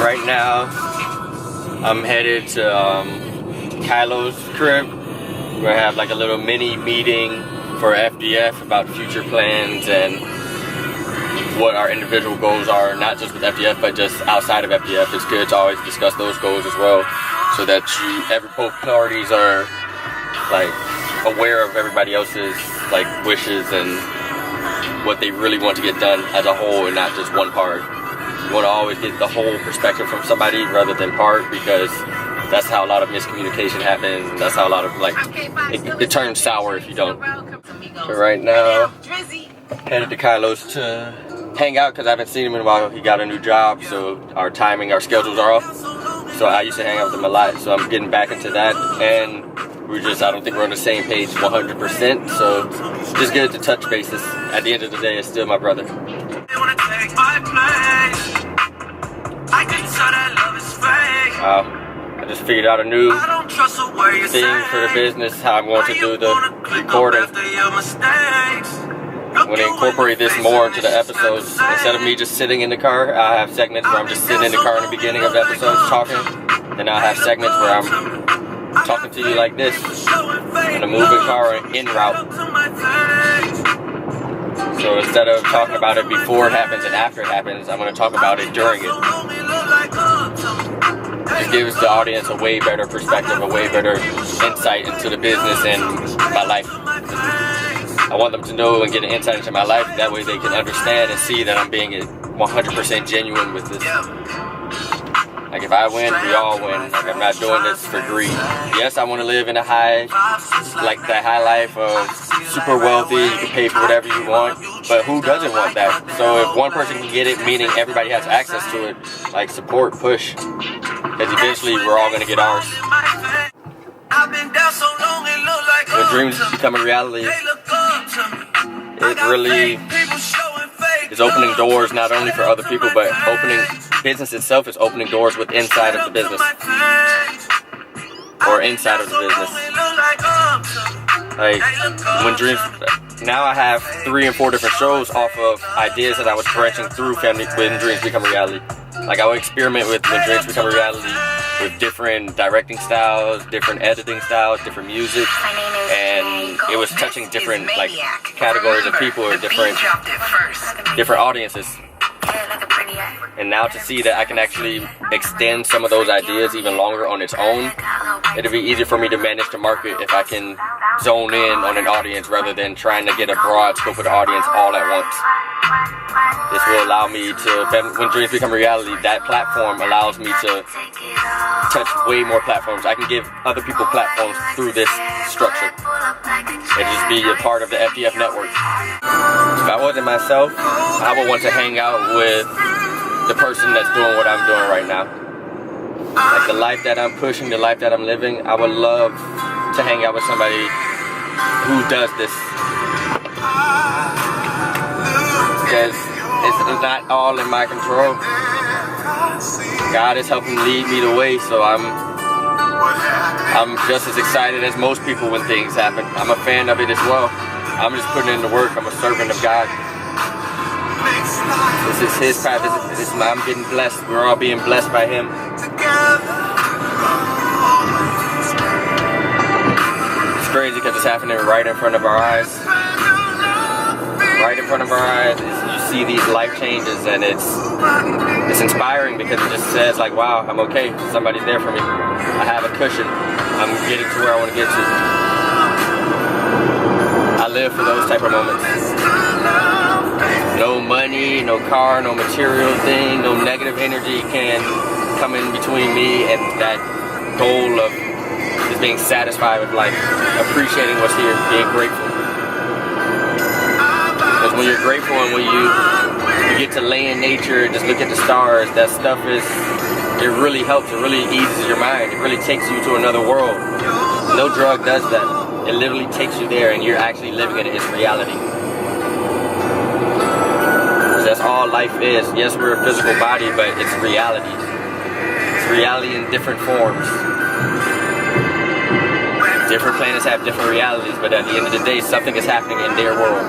right now, I'm headed to Kylo's crib. We're gonna have like a little mini meeting for FDF about future plans and what our individual goals are, not just with FDF, but just outside of FDF. It's good to always discuss those goals as well, so that both parties are like aware of everybody else's like wishes and what they really want to get done as a whole, and not just one part. You want to always get the whole perspective from somebody rather than part, because that's how a lot of miscommunication happens, and that's how a lot of like it turns sour if you don't. So right now, headed to Kylo's to hang out because I haven't seen him in a while. He got a new job, so our schedules are off. So I used to hang out with him a lot, so I'm getting back into that, and I don't think we're on the same page 100%, so just good to touch bases. At the end of the day, it's still my brother. I just figured out a new thing for the business, how I'm going to do the recording. I'm going to incorporate this more into the episodes. Instead of me just sitting in the car, I have segments where I'm just sitting in the car in the beginning of the episodes talking. Then I'll have segments where I'm talking to you like this in a moving car en route. So instead of talking about it before it happens and after it happens, I'm going to talk about it during it. It gives the audience a way better perspective, a way better insight into the business and my life. I want them to know and get an insight into my life. That way they can understand and see that I'm being 100% genuine with this. Like if I win, we all win. Like I'm not doing this for greed. Yes, I want to live in a high life of super wealthy. You can pay for whatever you want, but who doesn't want that? So if one person can get it, meaning everybody has access to it, like support, push, because eventually we're all going to get ours. When dreams become a reality, it really is opening doors not only for other people, but business itself is opening doors with inside of the business. Or inside of the business. Like, now I have 3 and 4 different shows off of ideas that I was branching through when dreams become reality. Like I would experiment with when dreams become a reality with different directing styles, different editing styles, different music, and it was touching different like categories of people or different audiences. And now to see that I can actually extend some of those ideas even longer on its own, it'll be easier for me to manage the market if I can zone in on an audience rather than trying to get a broad scope of the audience all at once. This will allow me to, when dreams become reality, that platform allows me to touch way more platforms. I can give other people platforms through this structure and just be a part of the FDF network. If I wasn't myself, I would want to hang out with the person that's doing what I'm doing right now. Like the life that I'm pushing, the life that I'm living, I would love to hang out with somebody who does this. Because it's not all in my control. God is helping lead me the way, so I'm just as excited as most people when things happen. I'm a fan of it as well. I'm just putting in the work. I'm a servant of God. This is His path. I'm getting blessed. We're all being blessed by Him. It's crazy because it's happening right in front of our eyes. Right in front of our eyes, you see these life changes, and it's inspiring because it just says like, wow, I'm okay. Somebody's there for me. I have a cushion. I'm getting to where I want to get to. I live for those type of moments. No money, no car, no material thing, no negative energy can come in between me and that goal of just being satisfied with life, appreciating what's here, being grateful. Because when you're grateful and when you get to lay in nature and just look at the stars, that stuff it really helps, it really eases your mind, it really takes you to another world. No drug does that. It literally takes you there and you're actually living it, it's reality. That's all life is. Yes, we're a physical body, but it's reality. It's reality in different forms. Different planets have different realities, but at the end of the day, something is happening in their world.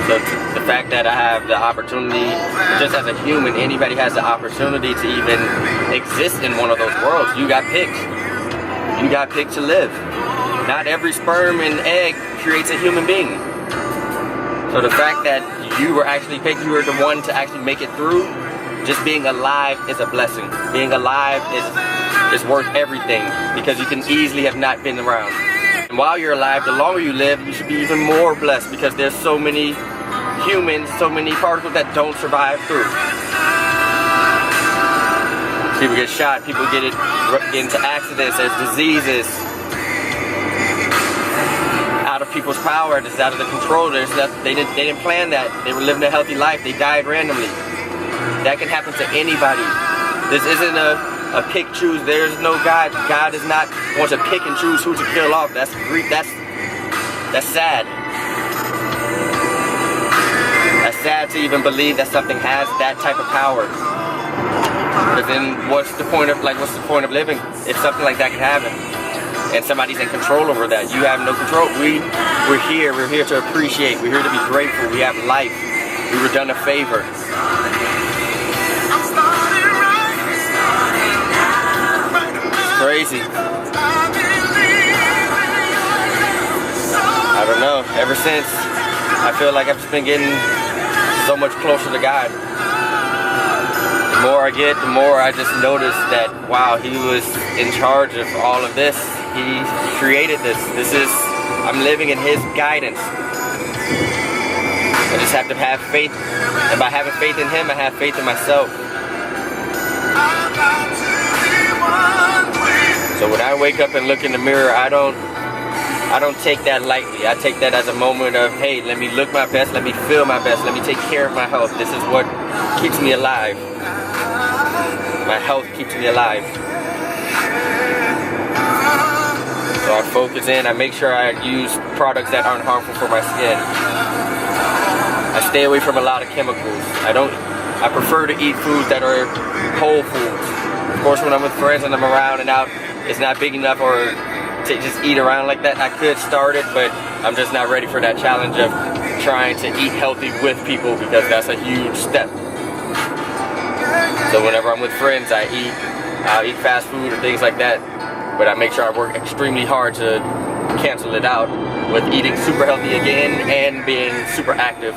So the fact that I have the opportunity, just as a human, anybody has the opportunity to even exist in one of those worlds. You got picked. You got picked to live. Not every sperm and egg creates a human being. So the fact that you were actually picked, you were the one to actually make it through, just being alive is a blessing. Being alive is worth everything, because you can easily have not been around. And while you're alive, the longer you live, you should be even more blessed, because there's so many humans, so many particles that don't survive through. People get shot, people get into accidents, there's diseases. Out of people's power, this is out of the control. They didn't plan that. They were living a healthy life. They died randomly. That can happen to anybody. This isn't a pick choose. There's no God. God is not going to pick and choose who to kill off. That's sad. That's sad to even believe that something has that type of power. But then what's the point of living if something like that can happen? And somebody's in control over that. You have no control. We're here to appreciate. We're here to be grateful. We have life. We were done a favor. It's crazy. I don't know. Ever since, I feel like I've just been getting so much closer to God. The more I get, the more I just notice that, wow, He was in charge of all of this. He created this. I'm living in His guidance. I just have to have faith. And by having faith in Him, I have faith in myself. So when I wake up and look in the mirror, I don't take that lightly. I take that as a moment of, hey, let me look my best, let me feel my best, let me take care of my health. This is what keeps me alive. My health keeps me alive. So I focus in, I make sure I use products that aren't harmful for my skin. I stay away from a lot of chemicals. I prefer to eat foods that are whole foods. Of course, when I'm with friends and I'm around and out, it's not big enough or to just eat around like that. I could start it, but I'm just not ready for that challenge of trying to eat healthy with people, because that's a huge step. So whenever I'm with friends, I'll eat fast food or things like that. But I make sure I work extremely hard to cancel it out with eating super healthy again and being super active.